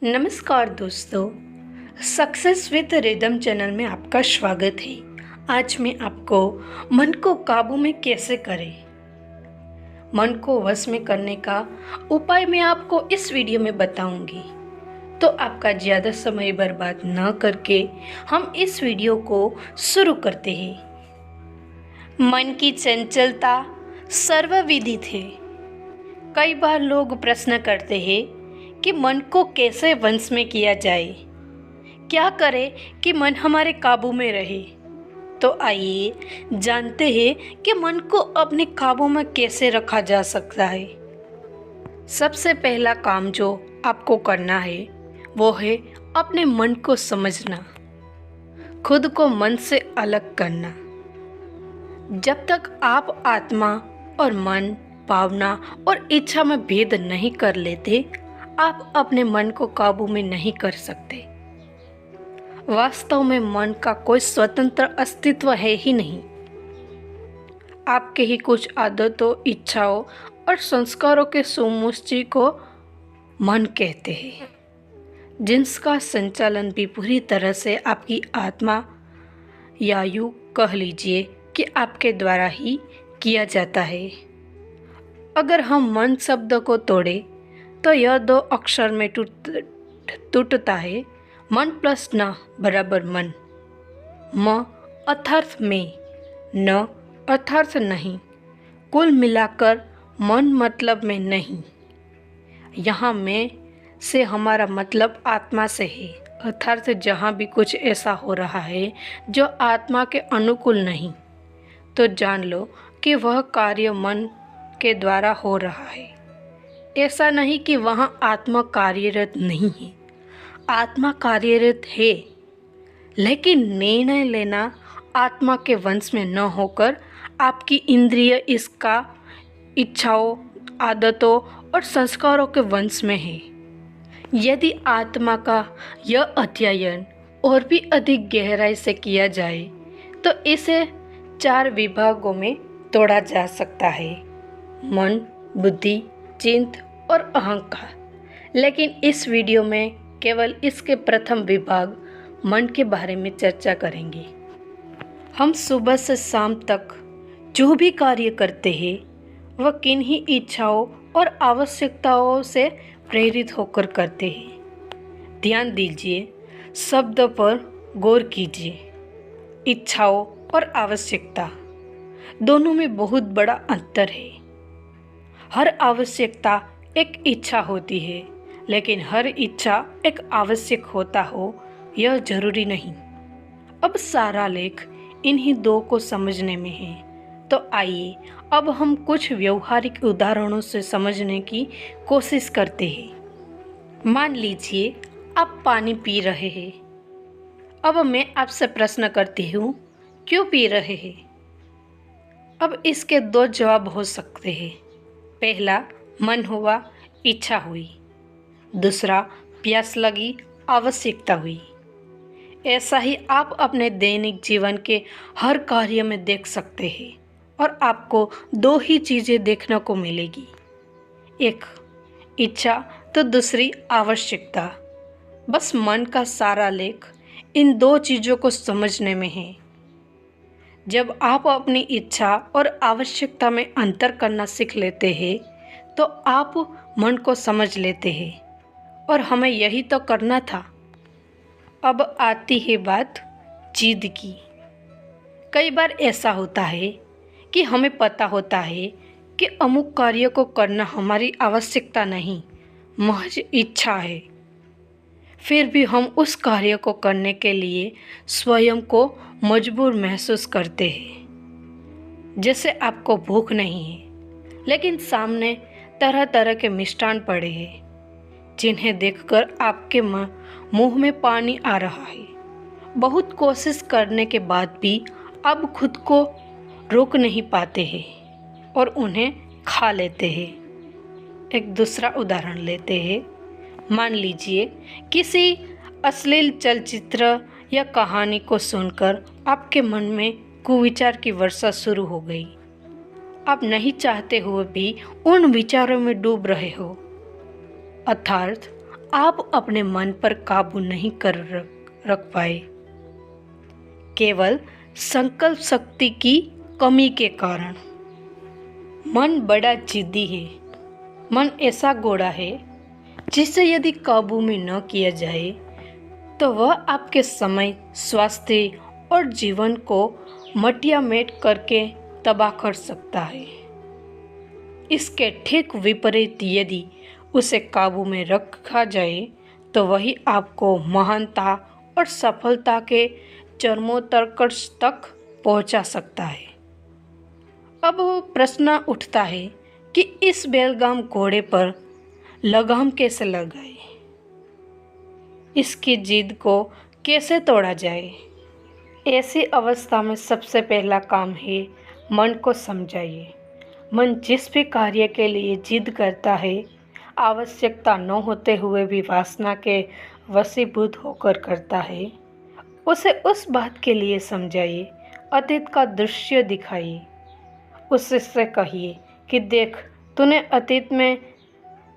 नमस्कार दोस्तों, success with rhythm channel में आपका स्वागत है। आज मैं आपको मन को काबू में कैसे करें, मन को वश में करने का उपाय मैं आपको इस वीडियो में बताऊंगी। तो आपका ज़्यादा समय बर्बाद न करके हम इस वीडियो को शुरू करते हैं। मन की चंचलता सर्वविदित है। कई बार लोग प्रश्न करते हैं कि मन को कैसे वश में किया जाए, क्या करें कि मन हमारे काबू में रहे। तो आइए जानते हैं कि मन को अपने काबू में कैसे रखा जा सकता है। सबसे पहला काम जो आपको करना है वो है अपने मन को समझना, खुद को मन से अलग करना। जब तक आप आत्मा और मन, भावना और इच्छा में भेद नहीं कर लेते, आप अपने मन को काबू में नहीं कर सकते। वास्तव में मन का कोई स्वतंत्र अस्तित्व है ही नहीं। आपके ही कुछ आदतों, इच्छाओं और संस्कारों के समुच्चय को मन कहते हैं, जिसका संचालन भी पूरी तरह से आपकी आत्मा या यूं कह लीजिए कि आपके द्वारा ही किया जाता है। अगर हम मन शब्द को तोड़े तो यह दो अक्षर में टूटता है। मन प्लस न बराबर मन। म अर्थात में, न अर्थात नहीं। कुल मिलाकर मन मतलब में नहीं। यहाँ में से हमारा मतलब आत्मा से है, अर्थात जहाँ भी कुछ ऐसा हो रहा है जो आत्मा के अनुकूल नहीं, तो जान लो कि वह कार्य मन के द्वारा हो रहा है। ऐसा नहीं कि वहाँ आत्मा कार्यरत नहीं है, आत्मा कार्यरत है, लेकिन निर्णय लेना आत्मा के वश में न होकर आपकी इंद्रिय, इसका इच्छाओं, आदतों और संस्कारों के वश में है। यदि आत्मा का यह अध्ययन और भी अधिक गहराई से किया जाए तो इसे 4 विभागों में तोड़ा जा सकता है: मन, बुद्धि, चित्त और अहंकार। लेकिन इस वीडियो में केवल इसके प्रथम विभाग मन के बारे में चर्चा करेंगे। हम सुबह से शाम तक जो भी कार्य करते हैं वह किन्हीं इच्छाओं और आवश्यकताओं से प्रेरित होकर करते हैं। ध्यान दीजिए, शब्द पर गौर कीजिए। इच्छाओं और आवश्यकता दोनों में बहुत बड़ा अंतर है। हर आवश्यकता एक इच्छा होती है, लेकिन हर इच्छा एक आवश्यक होता हो यह जरूरी नहीं। अब सारा लेख इन्हीं दो को समझने में है। तो आइए अब हम कुछ व्यवहारिक उदाहरणों से समझने की कोशिश करते हैं। मान लीजिए आप पानी पी रहे हैं। अब मैं आपसे प्रश्न करती हूँ, क्यों पी रहे हैं? अब इसके 2 जवाब हो सकते हैं। पहला, मन हुआ, इच्छा हुई। दूसरा, प्यास लगी, आवश्यकता हुई। ऐसा ही आप अपने दैनिक जीवन के हर कार्य में देख सकते हैं और आपको 2 ही चीज़ें देखने को मिलेगी, एक इच्छा तो दूसरी आवश्यकता। बस मन का सारा लेख इन 2 चीज़ों को समझने में है। जब आप अपनी इच्छा और आवश्यकता में अंतर करना सीख लेते हैं तो आप मन को समझ लेते हैं, और हमें यही तो करना था। अब आती है बात जिद की। कई बार ऐसा होता है कि हमें पता होता है कि अमुक कार्य को करना हमारी आवश्यकता नहीं, महज इच्छा है। फिर भी हम उस कार्य को करने के लिए स्वयं को मजबूर महसूस करते हैं। जैसे आपको भूख नहीं है, लेकिन सामने तरह तरह के मिष्ठान पड़े हैं जिन्हें देखकर आपके मुंह में पानी आ रहा है। बहुत कोशिश करने के बाद भी अब खुद को रोक नहीं पाते हैं और उन्हें खा लेते हैं। एक दूसरा उदाहरण लेते हैं। मान लीजिए किसी अश्लील चलचित्र या कहानी को सुनकर आपके मन में कुविचार की वर्षा शुरू हो गई। आप नहीं चाहते हुए भी उन विचारों में डूब रहे हो, अर्थात आप अपने मन पर काबू नहीं कर रख पाए, केवल संकल्प शक्ति की कमी के कारण। मन बड़ा जिद्दी है। मन ऐसा घोड़ा है जिसे यदि काबू में न किया जाए तो वह आपके समय, स्वास्थ्य और जीवन को मटियामेट करके तबाह कर सकता है। इसके ठीक विपरीत यदि उसे काबू में रखा जाए तो वही आपको महानता और सफलता के चरमोत्कर्ष तक पहुंचा सकता है। अब प्रश्न उठता है कि इस बेलगाम घोड़े पर लगाम कैसे लगाए, इसकी जिद को कैसे तोड़ा जाए। ऐसी अवस्था में सबसे पहला काम है मन को समझाइए। मन जिस भी कार्य के लिए जिद करता है, आवश्यकता न होते हुए भी वासना के वशीभूत होकर करता है, उसे उस बात के लिए समझाइए, अतीत का दृश्य दिखाइए। उससे कहिए कि देख, तूने अतीत में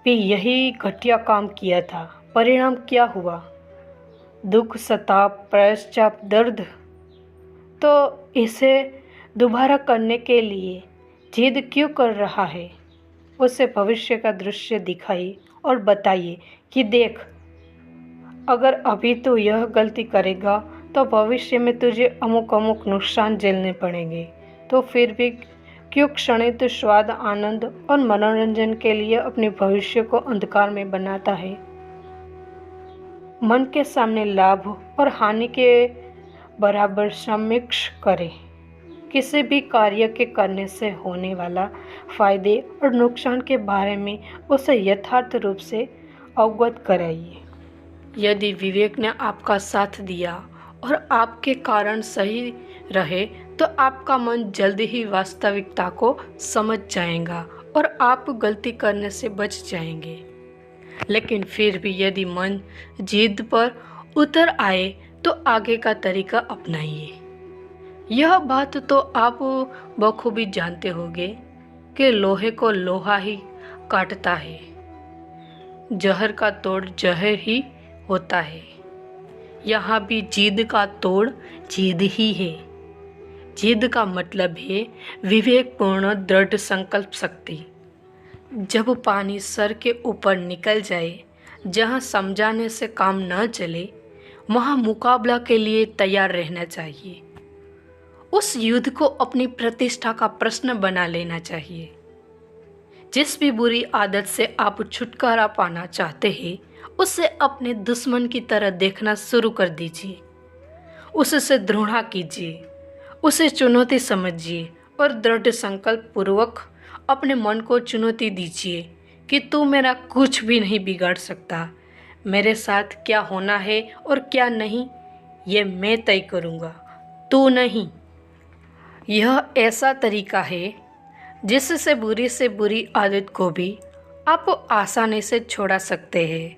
भी यही घटिया काम किया था, परिणाम क्या हुआ? दुख, सताप, पश्चाताप, दर्द। तो इसे दोबारा करने के लिए जिद क्यों कर रहा है? उसे भविष्य का दृश्य दिखाइए और बताइए कि देख, अगर अभी तो यह गलती करेगा तो भविष्य में तुझे अमुक अमुक नुकसान झेलने पड़ेंगे। तो फिर भी क्यों क्षणिक स्वाद, आनंद और मनोरंजन के लिए अपने भविष्य को अंधकार में बनाता है? मन के सामने लाभ और हानि के बराबर समीक्षा करें। किसी भी कार्य के करने से होने वाला फायदे और नुकसान के बारे में उसे यथार्थ रूप से अवगत कराइए। यदि विवेक ने आपका साथ दिया और आपके कारण सही रहे तो आपका मन जल्दी ही वास्तविकता को समझ जाएगा और आप गलती करने से बच जाएंगे। लेकिन फिर भी यदि मन जिद पर उतर आए तो आगे का तरीका अपनाइए। यह बात तो आप बखूबी जानते होंगे कि लोहे को लोहा ही काटता है, जहर का तोड़ जहर ही होता है। यहाँ भी जिद का तोड़ जिद ही है। जिद का मतलब है विवेकपूर्ण दृढ़ संकल्प शक्ति। जब पानी सर के ऊपर निकल जाए, जहाँ समझाने से काम न चले, वहाँ मुकाबला के लिए तैयार रहना चाहिए। उस युद्ध को अपनी प्रतिष्ठा का प्रश्न बना लेना चाहिए। जिस भी बुरी आदत से आप छुटकारा पाना चाहते हैं, उसे अपने दुश्मन की तरह देखना शुरू कर दीजिए। उससे घृणा कीजिए, उसे चुनौती समझिए और दृढ़ संकल्प पूर्वक अपने मन को चुनौती दीजिए कि तू मेरा कुछ भी नहीं बिगाड़ सकता। मेरे साथ क्या होना है और क्या नहीं, ये मैं तय करूँगा, तू नहीं। यह ऐसा तरीका है जिससे बुरी से बुरी आदत को भी आप आसानी से छोड़ा सकते हैं।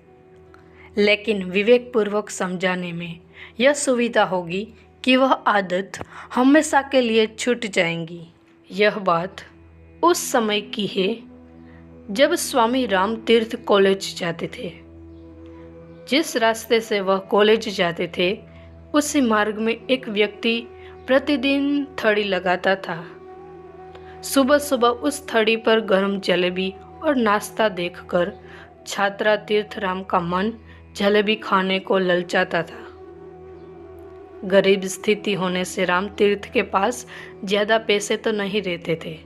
लेकिन विवेकपूर्वक समझाने में यह सुविधा होगी कि वह आदत हमेशा के लिए छूट जाएंगी। यह बात उस समय की है जब स्वामी राम तीर्थ कॉलेज जाते थे। जिस रास्ते से वह कॉलेज जाते थे, उसी मार्ग में एक व्यक्ति प्रतिदिन थड़ी लगाता था। सुबह सुबह उस थड़ी पर गर्म जलेबी और नाश्ता देखकर छात्रा तीर्थराम का मन जलेबी खाने को ललचाता था। गरीब स्थिति होने से राम तीर्थ के पास ज़्यादा पैसे तो नहीं रहते थे,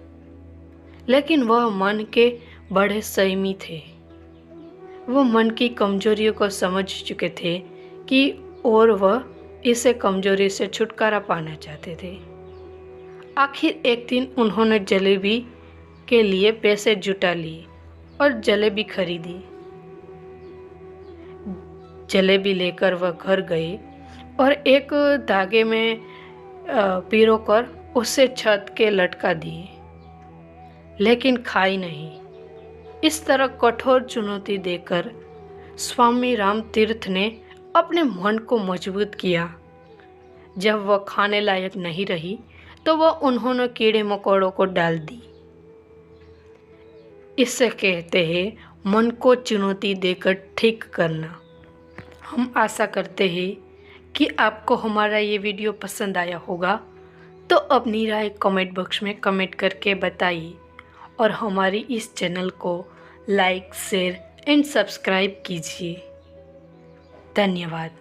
लेकिन वह मन के बड़े संयमी थे। वो मन की कमजोरियों को समझ चुके थे कि और वह इसे कमजोरी से छुटकारा पाना चाहते थे। आखिर एक दिन उन्होंने जलेबी के लिए पैसे जुटा लिए और जलेबी खरीदी। जलेबी लेकर वह घर गए और एक धागे में पिरोकर उसे छत के लटका दिए, लेकिन खाई नहीं। इस तरह कठोर चुनौती देकर स्वामी राम तीर्थ ने अपने मन को मजबूत किया। जब वह खाने लायक नहीं रही तो वह उन्होंने कीड़े मकोड़ों को डाल दी। इससे कहते हैं मन को चुनौती देकर ठीक करना। हम आशा करते हैं कि आपको हमारा ये वीडियो पसंद आया होगा, तो अपनी राय कमेंट बॉक्स में कमेंट करके बताइए और हमारी इस चैनल को लाइक, शेयर एंड सब्सक्राइब कीजिए। धन्यवाद।